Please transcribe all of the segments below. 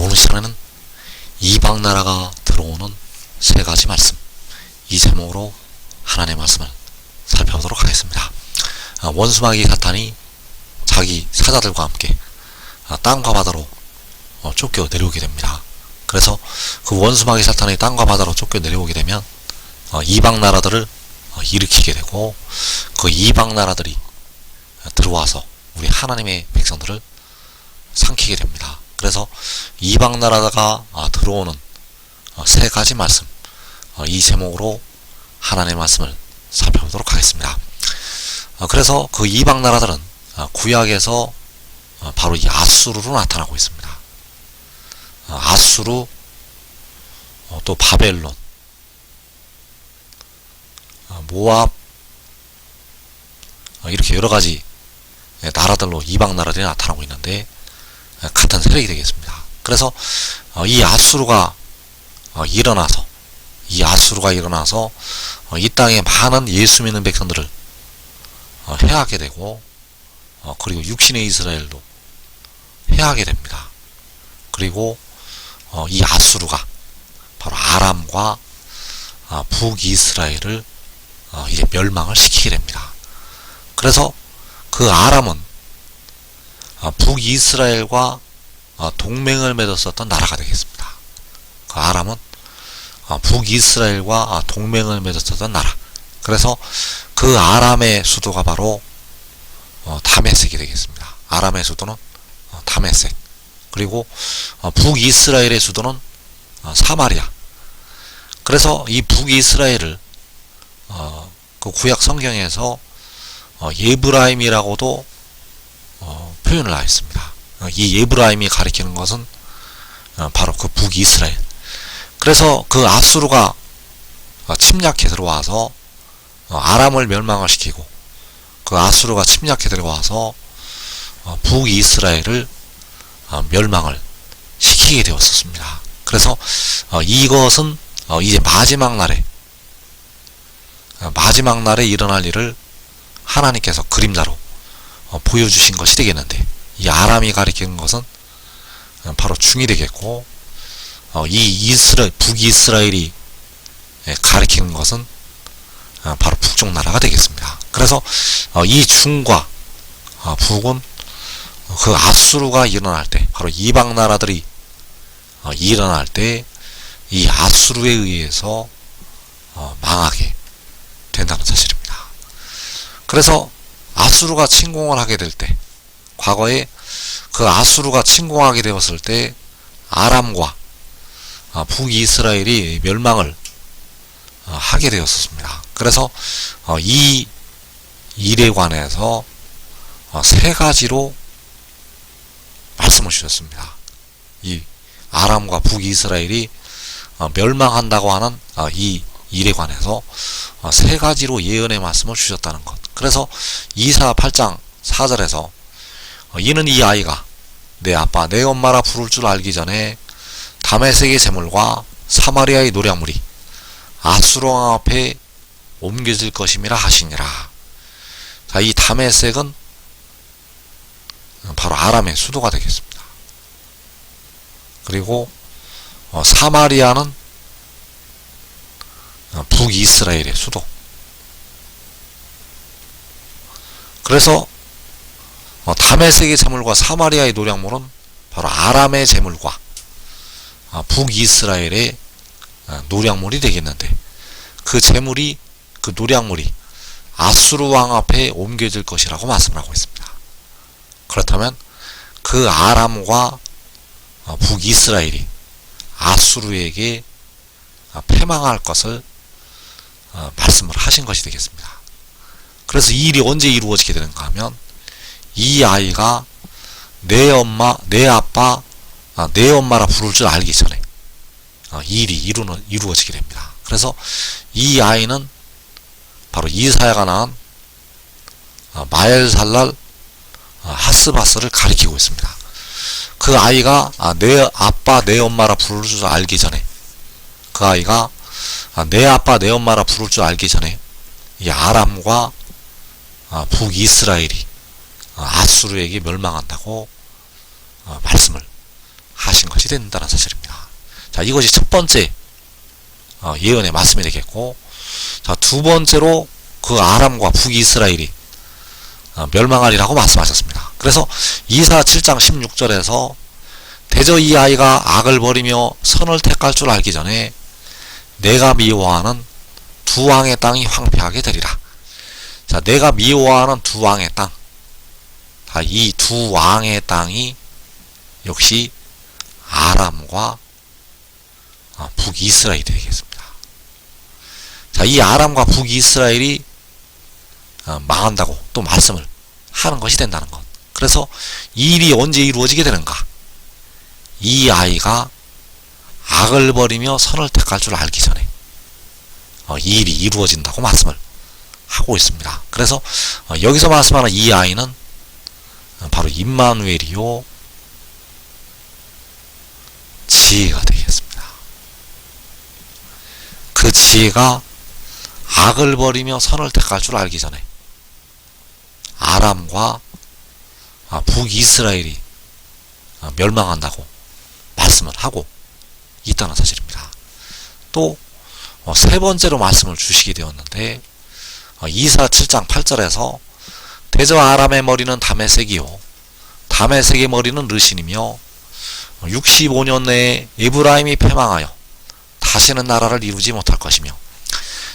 오늘 시간에는 이방 나라가 들어오는 세 가지 말씀, 이 제목으로 하나님의 말씀을 살펴보도록 하겠습니다. 원수마귀 사탄이 자기 사자들과 함께 땅과 바다로 쫓겨 내려오게 됩니다. 그래서 그 원수마귀 사탄이 땅과 바다로 쫓겨 내려오게 되면 이방 나라들을 일으키게 되고, 그 이방 나라들이 들어와서 우리 하나님의 백성들을 삼키게 됩니다. 그래서 이방 나라가 들어오는 세 가지 말씀, 이 제목으로 하나님의 말씀을 살펴보도록 하겠습니다. 그래서 그 이방 나라들은 구약에서 바로 이 아수르로 나타나고 있습니다. 아수르, 또 바벨론, 모압, 이렇게 여러가지 나라들로 이방 나라들이 나타나고 있는데 같은 세력이 되겠습니다. 그래서 이 아수르가 일어나서 이 땅에 많은 예수 믿는 백성들을 해하게 되고, 그리고 육신의 이스라엘도 해하게 됩니다. 그리고 이 아수르가 바로 아람과 북이스라엘을 이제 멸망을 시키게 됩니다. 그래서 그 아람은 북이스라엘과 동맹을 맺었었던 나라가 되겠습니다. 그 아람은 북이스라엘과 동맹을 맺었었던 나라. 그래서 그 아람의 수도가 바로 다메섹이 되겠습니다. 아람의 수도는 다메섹. 그리고 북이스라엘의 수도는 사마리아. 그래서 이 북이스라엘을 그 구약 성경에서 예브라임이라고도 표현을 하였습니다. 이 예브라임이 가리키는 것은 바로 그 북이스라엘. 그래서 그 아수르가 침략해 들어와서 아람을 멸망을 시키고, 그 아수르가 침략해 들어와서 북이스라엘을 멸망을 시키게 되었었습니다. 그래서 이것은 이제 마지막 날에 일어날 일을 하나님께서 그림자로 보여주신 것이 되겠는데, 이 아람이 가리키는 것은 바로 중이 되겠고, 이 북이스라엘이 가리키는 것은 바로 북쪽 나라가 되겠습니다. 그래서 이 중과 북은 그 아수르가 일어날 때, 바로 이방 나라들이 일어날 때 이 아수르에 의해서 망하게 된다는 사실입니다. 그래서 아수르가 침공을 하게 될 때, 과거에 그 아수르가 침공하게 되었을 때 아람과 북이스라엘이 멸망을 하게 되었습니다. 그래서 이 일에 관해서 세 가지로 말씀을 주셨습니다. 이 아람과 북이스라엘이 멸망한다고 하는 이 일에 관해서 세 가지로 예언의 말씀을 주셨다는 것. 그래서 이사 8장 4절에서 이는 이 아이가 내 아빠 내 엄마라 부를 줄 알기 전에 다메섹의 재물과 사마리아의 노략물이 아수르 왕 앞에 옮겨질 것임이라 하시니라. 자, 이 다메섹은 바로 아람의 수도가 되겠습니다. 그리고 사마리아는 북이스라엘의 수도. 그래서 다메섹의 재물과 사마리아의 노략물은 바로 아람의 재물과 북이스라엘의 노략물이 되겠는데, 그 재물이, 그 노략물이 아수르 왕 앞에 옮겨질 것이라고 말씀을 하고 있습니다. 그렇다면 그 아람과 북이스라엘이 아수르에게 패망할 것을 말씀을 하신 것이 되겠습니다. 그래서 이 일이 언제 이루어지게 되는가 하면, 이 아이가 내 엄마, 내 아빠, 내 엄마라 부를 줄 알기 전에 이 일이 이루어지게 됩니다. 그래서 이 아이는 바로 이사야가 낳은 마엘살랄 하스바스를 가리키고 있습니다. 그 아이가 내 아빠 내 엄마라 부를 줄 알기 전에, 그 아이가 내 아빠 내 엄마라 부를 줄 알기 전에 이 아람과 북이스라엘이 아수르에게 멸망한다고 말씀을 하신 하신 것이 된다는 사실입니다. 자, 이것이 첫 번째 예언의 말씀이 되겠고, 자, 두 번째로 그 아람과 북이스라엘이 멸망하리라고 말씀하셨습니다. 그래서 이사 7장 16절에서 대저 이 아이가 악을 버리며 선을 택할 줄 알기 전에 내가 미워하는 두 왕의 땅이 황폐하게 되리라. 자, 내가 미워하는 두 왕의 땅. 이 두 왕의 땅이 역시 아람과 북이스라엘이 되겠습니다. 자, 이 아람과 북이스라엘이 망한다고 또 말씀을 하는 것이 된다는 것. 그래서 이 일이 언제 이루어지게 되는가? 이 아이가 악을 버리며 선을 택할 줄 알기 전에 이 일이 이루어진다고 말씀을 하고 있습니다. 그래서 여기서 말씀하는 이 아이는 바로 임마누엘이요 지혜가 되겠습니다. 그 지혜가 악을 버리며 선을 택할 줄 알기 전에 아람과 북이스라엘이 멸망한다고 말씀을 하고 있다는 사실입니다. 또 세 번째로 말씀을 주시게 되었는데 이사 7장 8절에서 대저 아람의 머리는 다메섹이요 다메섹의 머리는 르신이며 65년 내에 에브라임이 패망하여 다시는 나라를 이루지 못할 것이며.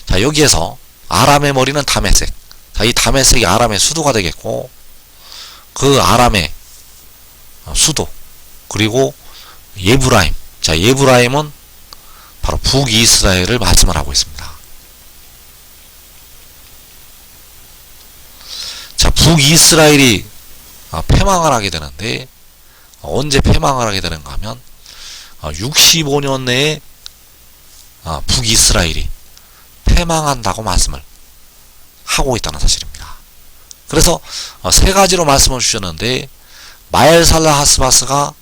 자, 여기에서 아람의 머리는 다메섹. 자, 이 다메섹이 아람의 수도가 되겠고, 그 아람의 수도 그리고 에브라임. 자, 에브라임은 바로 북이스라엘을 말씀을 하고 있습니다. 자, 북이스라엘이 패망을 하게 되는데 언제 패망을 하게 되는가 하면 65년 내에 북이스라엘이 패망한다고 말씀을 하고 있다는 사실입니다. 그래서 세 가지로 말씀을 주셨는데, 마엘살라 하스바스가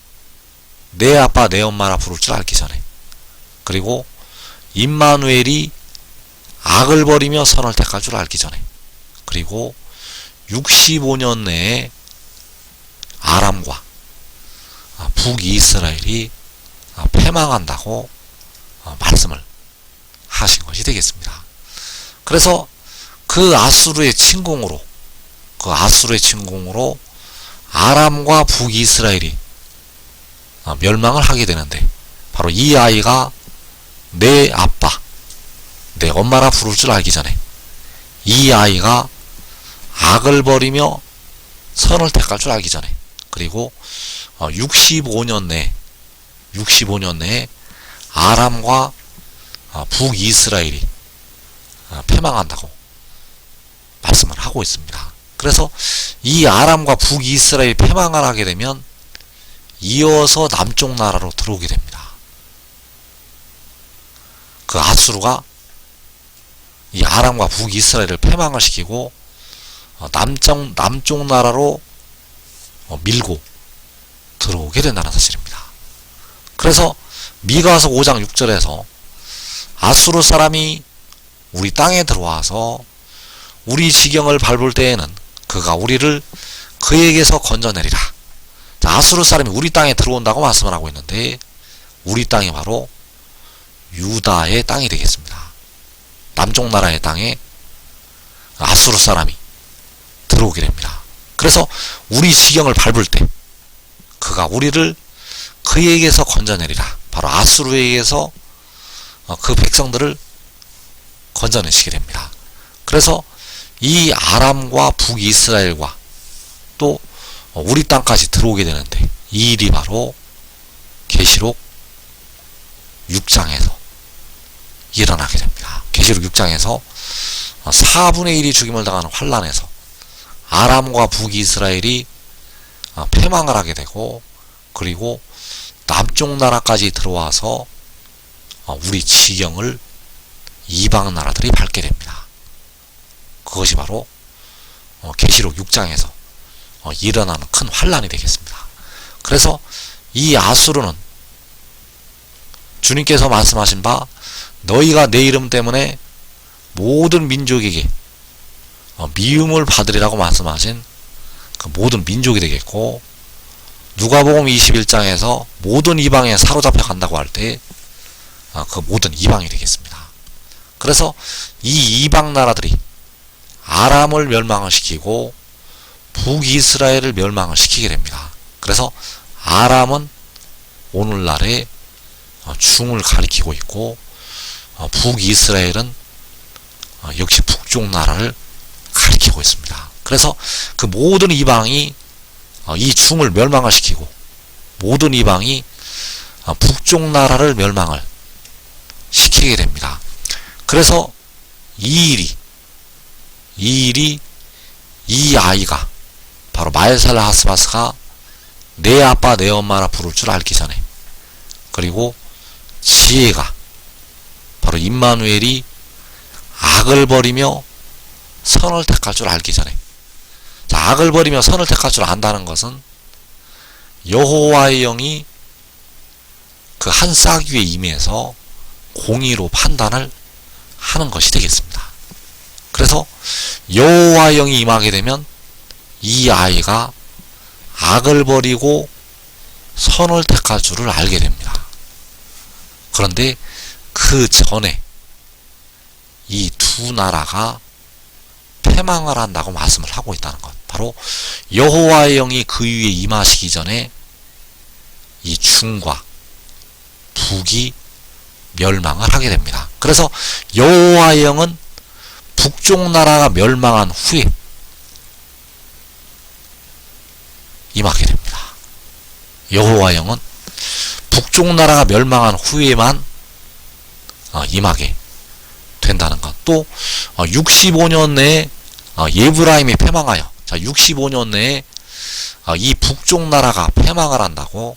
내 아빠 내 엄마라 부를 줄 알기 전에, 그리고 임마누엘이 악을 버리며 선을 택할 줄 알기 전에, 그리고 65년 내에 아람과 북이스라엘이 패망한다고 말씀을 하신 것이 되겠습니다. 그래서 그 아수르의 침공으로 아람과 북이스라엘이 멸망을 하게 되는데, 바로 이 아이가 내 아빠 내 엄마라 부를 줄 알기 전에 이 아이가 악을 버리며 선을 택할 줄 알기 전에, 그리고 65년 내에 아람과 북이스라엘이 패망한다고 말씀을 하고 있습니다. 그래서 이 아람과 북이스라엘이 패망을 하게 되면 이어서 남쪽 나라로 들어오게 됩니다. 그 아수르가 이 아람과 북이스라엘을 패망을 시키고 남쪽 나라로 밀고 들어오게 된다는 사실입니다. 그래서 미가서 5장 6절에서 아수르 사람이 우리 땅에 들어와서 우리 지경을 밟을 때에는 그가 우리를 그에게서 건져내리라. 자, 아수르 사람이 우리 땅에 들어온다고 말씀을 하고 있는데, 우리 땅이 바로 유다의 땅이 되겠습니다. 남쪽 나라의 땅에 아수르 사람이 들어오게 됩니다. 그래서 우리 지경을 밟을 때 그가 우리를 그에게서 건져내리라. 바로 아수르에게서 그 백성들을 건져내시게 됩니다. 그래서 이 아람과 북이스라엘과 또 우리 땅까지 들어오게 되는데, 이 일이 바로 계시록 6장에서 일어나게 됩니다. 계시록 6장에서 4분의 1이 죽임을 당하는 환란에서 아람과 북이스라엘이 패망을 하게 되고, 그리고 남쪽 나라까지 들어와서 우리 지경을 이방 나라들이 밟게 됩니다. 그것이 바로 계시록 6장에서 일어나는 큰 환란이 되겠습니다. 그래서 이 아수르는 주님께서 말씀하신 바 너희가 내 이름 때문에 모든 민족에게 미움을 받으리라고 말씀하신 그 모든 민족이 되겠고, 누가복음 21장에서 모든 이방에 사로잡혀 간다고 할 때 그 모든 이방이 되겠습니다. 그래서 이 이방 나라들이 아람을 멸망을 시키고 북이스라엘을 멸망을 시키게 됩니다. 그래서 아람은 오늘날의 중을 가리키고 있고 북이스라엘은 역시 북쪽 나라를 가리키고 있습니다. 그래서 그 모든 이방이 이 중을 멸망을 시키고 모든 이방이 북쪽 나라를 멸망을 시키게 됩니다. 그래서 이 아이가 바로 마엘살라 하스바스가 내 아빠 내 엄마라 부를 줄 알기 전에, 그리고 지혜가 바로 임마누엘이 악을 버리며 선을 택할 줄 알기 전에, 자, 악을 버리며 선을 택할 줄 안다는 것은 여호와의 영이 그 한 싹 위에 임해서 공의로 판단을 하는 것이 되겠습니다. 그래서 여호와의 영이 임하게 되면 이 아이가 악을 버리고 선을 택할 줄을 알게 됩니다. 그런데 그 전에 이 두 나라가 패망을 한다고 말씀을 하고 있다는 것, 바로 여호와의 영이 그 위에 임하시기 전에 이 중과 북이 멸망을 하게 됩니다. 그래서 여호와의 영은 북쪽 나라가 멸망한 후에 임하게 됩니다. 여호와의 영은 북쪽 나라가 멸망한 후에만 임하게 된다는 것. 또 65년 내에 예브라임이 패망하여, 자, 65년 내에 이 북쪽 나라가 패망을 한다고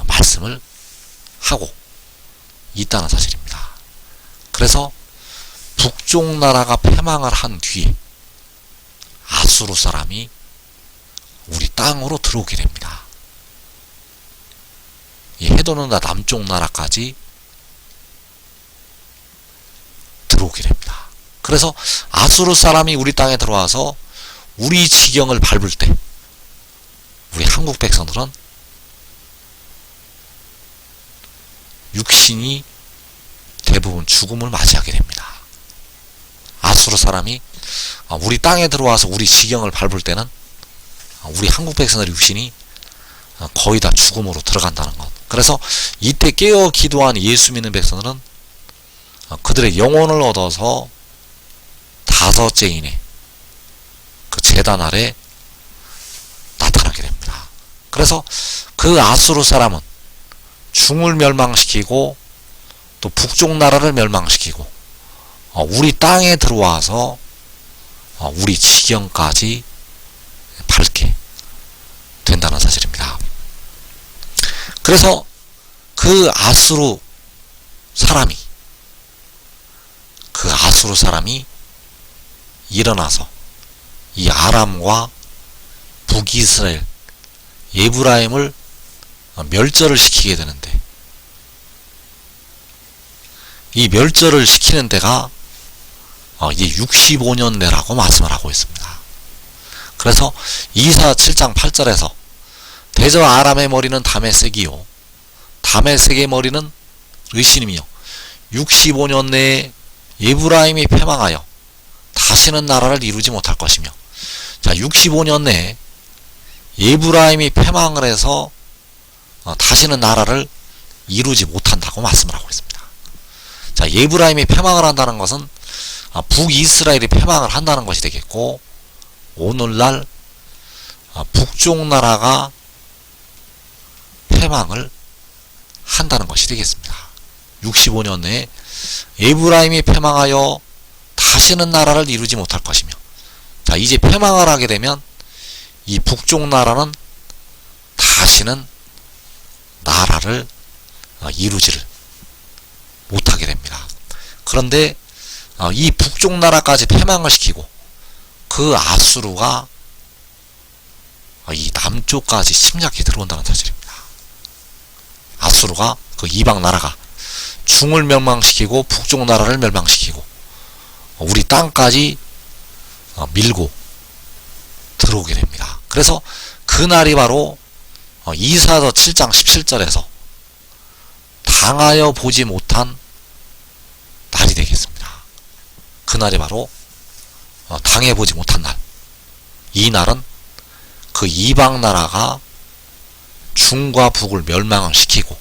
말씀을 하고 있다는 사실입니다. 그래서 북쪽 나라가 패망을 한 뒤에 아수르 사람이 우리 땅으로 들어오게 됩니다. 이 해도는다 남쪽 나라까지 들어오게 됩니다. 그래서 아수르 사람이 우리 땅에 들어와서 우리 지경을 밟을 때 우리 한국 백성들은 육신이 대부분 죽음을 맞이하게 됩니다. 아수르 사람이 우리 땅에 들어와서 우리 지경을 밟을 때는 우리 한국 백성들의 육신이 거의 다 죽음으로 들어간다는 것. 그래서 이때 깨어 기도한 예수 믿는 백성들은 그들의 영혼을 얻어서 다섯째 인의 그 제단 아래 나타나게 됩니다. 그래서 그 아수르 사람은 중을 멸망시키고 또 북쪽 나라를 멸망시키고 우리 땅에 들어와서 우리 지경까지 밟게 된다는 사실입니다. 그래서 그 아수르 사람이 일어나서 이 아람과 북이스라엘 예브라임을 멸절을 시키게 되는데, 이 멸절을 시키는 데가 이제 65년 내라고 말씀을 하고 있습니다. 그래서 이사 7장 8절에서 대저 아람의 머리는 다메섹이요 다메섹의 머리는 르신임이요 65년 내에 예브라임이 패망하여 다시는 나라를 이루지 못할 것이며, 자, 65년 내에 예브라임이 패망을 해서 다시는 나라를 이루지 못한다고 말씀을 하고 있습니다. 자, 예브라임이 패망을 한다는 것은 북이스라엘이 패망을 한다는 것이 되겠고, 오늘날 북쪽 나라가 패망을 한다는 것이 되겠습니다. 65년 내에 에브라임이 패망하여 다시는 나라를 이루지 못할 것이며, 자, 이제 패망을 하게 되면 이 북쪽 나라는 다시는 나라를 이루지를 못하게 됩니다. 그런데 이 북쪽 나라까지 패망을 시키고 그 아수르가 이 남쪽까지 침략해 들어온다는 사실입니다. 아수르가 그 이방 나라가 중을 멸망시키고 북쪽 나라를 멸망시키고 우리 땅까지 밀고 들어오게 됩니다. 그래서 그날이 바로 이사서 7장 17절에서 당하여 보지 못한 날이 되겠습니다. 그날이 바로 당해보지 못한 날. 이 날은 그 이방 나라가 중과 북을 멸망을 시키고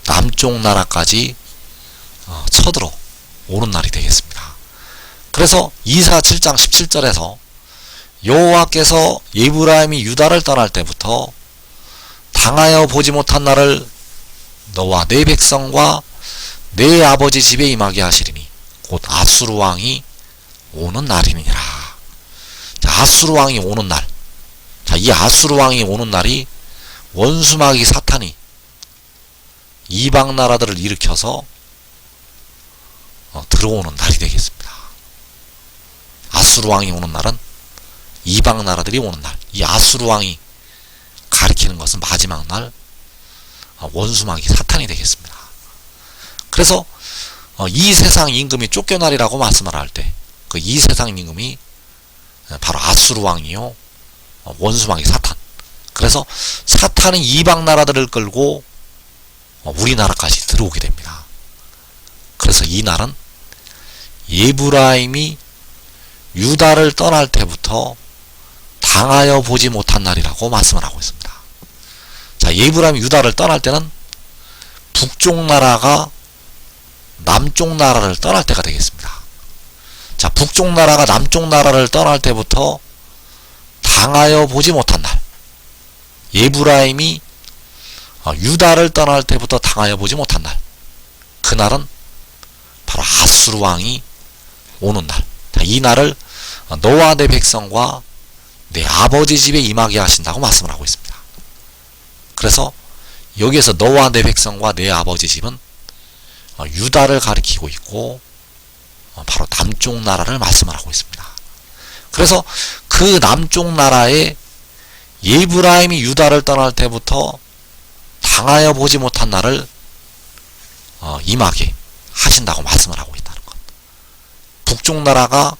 남쪽 나라까지 쳐들어 오는 날이 되겠습니다. 그래서 이사 7장 17절에서 여호와께서 에브라임이 유다를 떠날 때부터 당하여 보지 못한 날을 너와 내 백성과 내 아버지 집에 임하게 하시리니 곧 아수르 왕이 오는 날이니라. 자, 아수르 왕이 오는 날. 자, 이 아수르 왕이 오는 날이 원수마귀 사탄이 이방 나라들을 일으켜서 들어오는 날이 되겠습니다. 아수르 왕이 오는 날은 이방 나라들이 오는 날. 이 아수르 왕이 가리키는 것은 마지막 날 원수마귀 사탄이 되겠습니다. 그래서 이 세상 임금이 쫓겨나리라고 말씀을 할 때 그 이 세상 임금이 바로 아수르 왕이요 원수마귀 사탄. 그래서 사탄이 이방 나라들을 끌고 우리나라까지 들어오게 됩니다. 그래서 이 날은 에브라임이 유다를 떠날 때부터 당하여 보지 못한 날이라고 말씀을 하고 있습니다. 자, 에브라임이 유다를 떠날 때는 북쪽 나라가 남쪽 나라를 떠날 때가 되겠습니다. 자, 북쪽 나라가 남쪽 나라를 떠날 때부터 당하여 보지 못한 날. 에브라임이 유다를 떠날 때부터 당하여 보지 못한 날. 그날은 바로 아수르 왕이 오는 날. 자, 이 날을 너와 내 백성과 내 아버지 집에 임하게 하신다고 말씀을 하고 있습니다. 그래서 여기에서 너와 내 백성과 내 아버지 집은 유다를 가리키고 있고 바로 남쪽 나라를 말씀을 하고 있습니다. 그래서 그 남쪽 나라에 에브라임이 유다를 떠날 때부터 당하여 보지 못한 날을 임하게 하신다고 말씀을 하고 있다는 것. 북쪽 나라가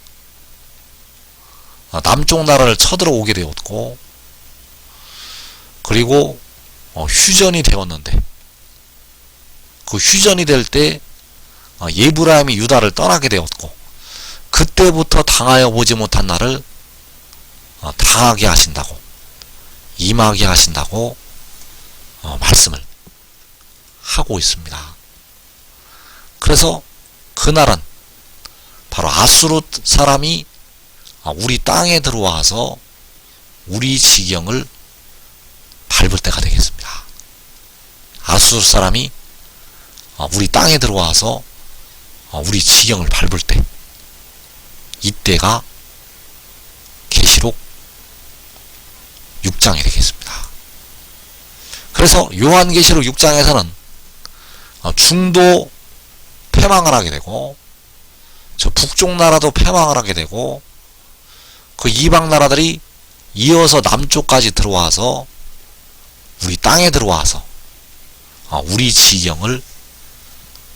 남쪽 나라를 쳐들어오게 되었고, 그리고 휴전이 되었는데, 그 휴전이 될 때 에브라임이 유다를 떠나게 되었고, 그때부터 당하여 보지 못한 날을 당하게 하신다고, 임하게 하신다고 말씀을 하고 있습니다. 그래서 그날은 바로 아수르 사람이 우리 땅에 들어와서 우리 지경을 밟을 때가 되겠습니다. 아수르 사람이 우리 땅에 들어와서 우리 지경을 밟을 때, 이때가 계시록 6장이 되겠습니다. 그래서 요한계시록 6장에서는 중도 패망을 하게 되고, 저 북쪽 나라도 패망을 하게 되고, 그 이방 나라들이 이어서 남쪽까지 들어와서 우리 땅에 들어와서 우리 지경을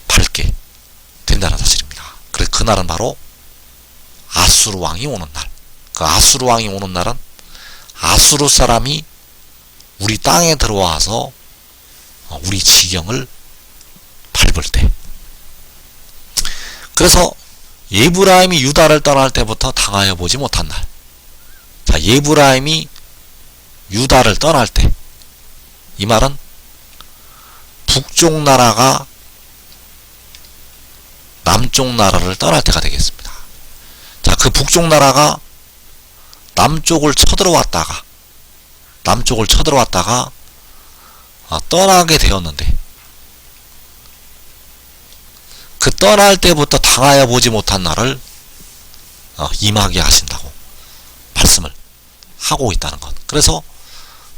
밟게 된다는 사실입니다. 그래서 그날은 바로 아수르 왕이 오는 날. 그 아수르 왕이 오는 날은 아수르 사람이 우리 땅에 들어와서 우리 지경을 밟을 때. 그래서 에브라임이 유다를 떠날 때부터 당하여 보지 못한 날. 자, 에브라임이 유다를 떠날 때, 이 말은 북쪽 나라가 남쪽 나라를 떠날 때가 되겠습니다. 자, 그 북쪽 나라가 남쪽을 쳐들어왔다가 떠나게 되었는데, 그 떠날 때부터 당하여 보지 못한 날을 임하게 하신다고 말씀을 하고 있다는 것. 그래서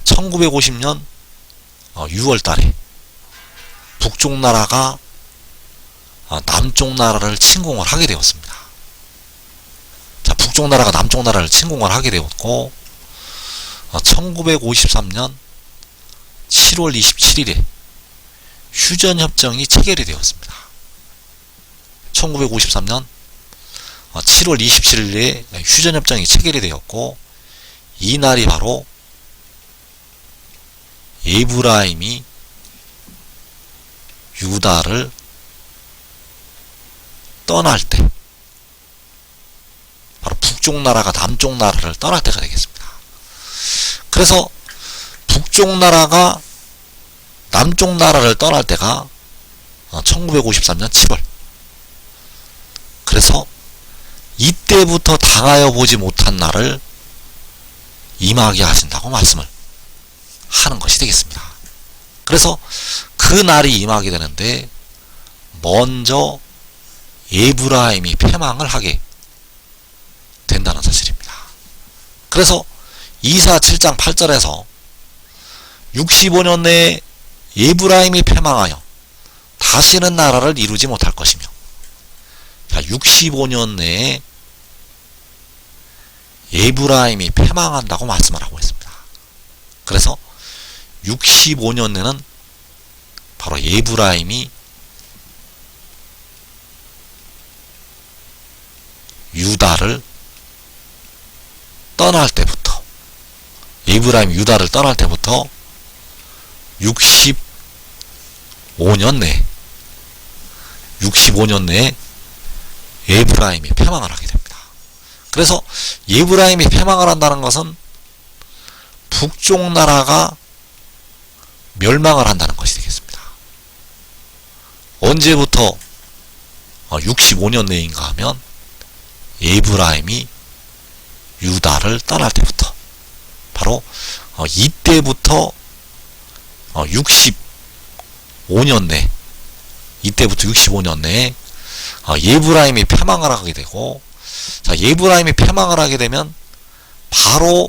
1950년 6월 달에 북쪽 나라가 남쪽 나라를 침공을 하게 되었습니다. 자, 북쪽 나라가 남쪽 나라를 침공을 하게 되었고, 1953년 7월 27일에 휴전협정이 체결이 되었습니다. 1953년 7월 27일에 휴전협정이 체결이 되었고, 이 날이 바로 에브라임이 유다를 떠날 때, 바로 북쪽 나라가 남쪽 나라를 떠날 때가 되겠습니다. 그래서 북쪽 나라가 남쪽 나라를 떠날 때가 1953년 7월. 그래서 이때부터 당하여 보지 못한 날을 임하게 하신다고 말씀을 하는 것이 되겠습니다. 그래서 그 날이 임하게 되는데 먼저 에브라임이 패망을 하게 된다는 사실입니다. 그래서 이사 7장 8절에서 65년 내에 에브라임이 패망하여 다시는 나라를 이루지 못할 것이며, 자, 65년 내에 에브라임이 패망한다고 말씀을 하고 있습니다. 그래서 65년 내는 바로 에브라임이 유다를 떠날 때부터, 에브라임이 유다를 떠날 때부터 65년 내에 에브라임이 패망을 하게 됩니다. 그래서 에브라임이 패망을 한다는 것은 북쪽 나라가 멸망을 한다는 것이 되겠습니다. 언제부터 65년 내인가 하면 에브라임이 유다를 떠날 때부터, 바로 이때부터 65년 내, 이때부터 65년 내에 에브라임이 패망을 하게 되고, 자, 에브라임이 패망을 하게 되면 바로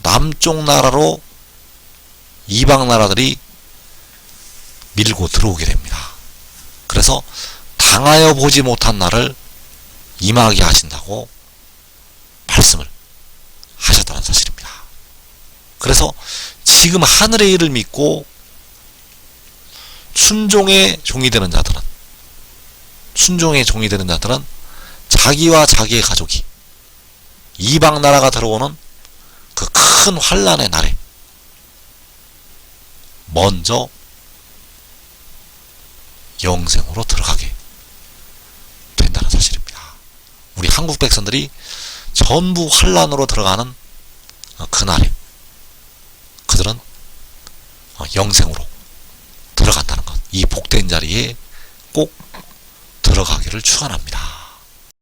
남쪽 나라로 이방 나라들이 밀고 들어오게 됩니다. 그래서 당하여 보지 못한 날을 임하게 하신다고 말씀을 하셨다는 사실입니다. 그래서 지금 하늘의 일을 믿고 순종의 종이 되는 자들은, 자기와 자기의 가족이 이방 나라가 들어오는 그 큰 환란의 날에 먼저 영생으로 들어가게 된다는 사실입니다. 우리 한국 백성들이 전부 환란으로 들어가는 그날에 그들은 영생으로 들어간다는 것, 이 복된 자리에 꼭 들어가기를 축원합니다.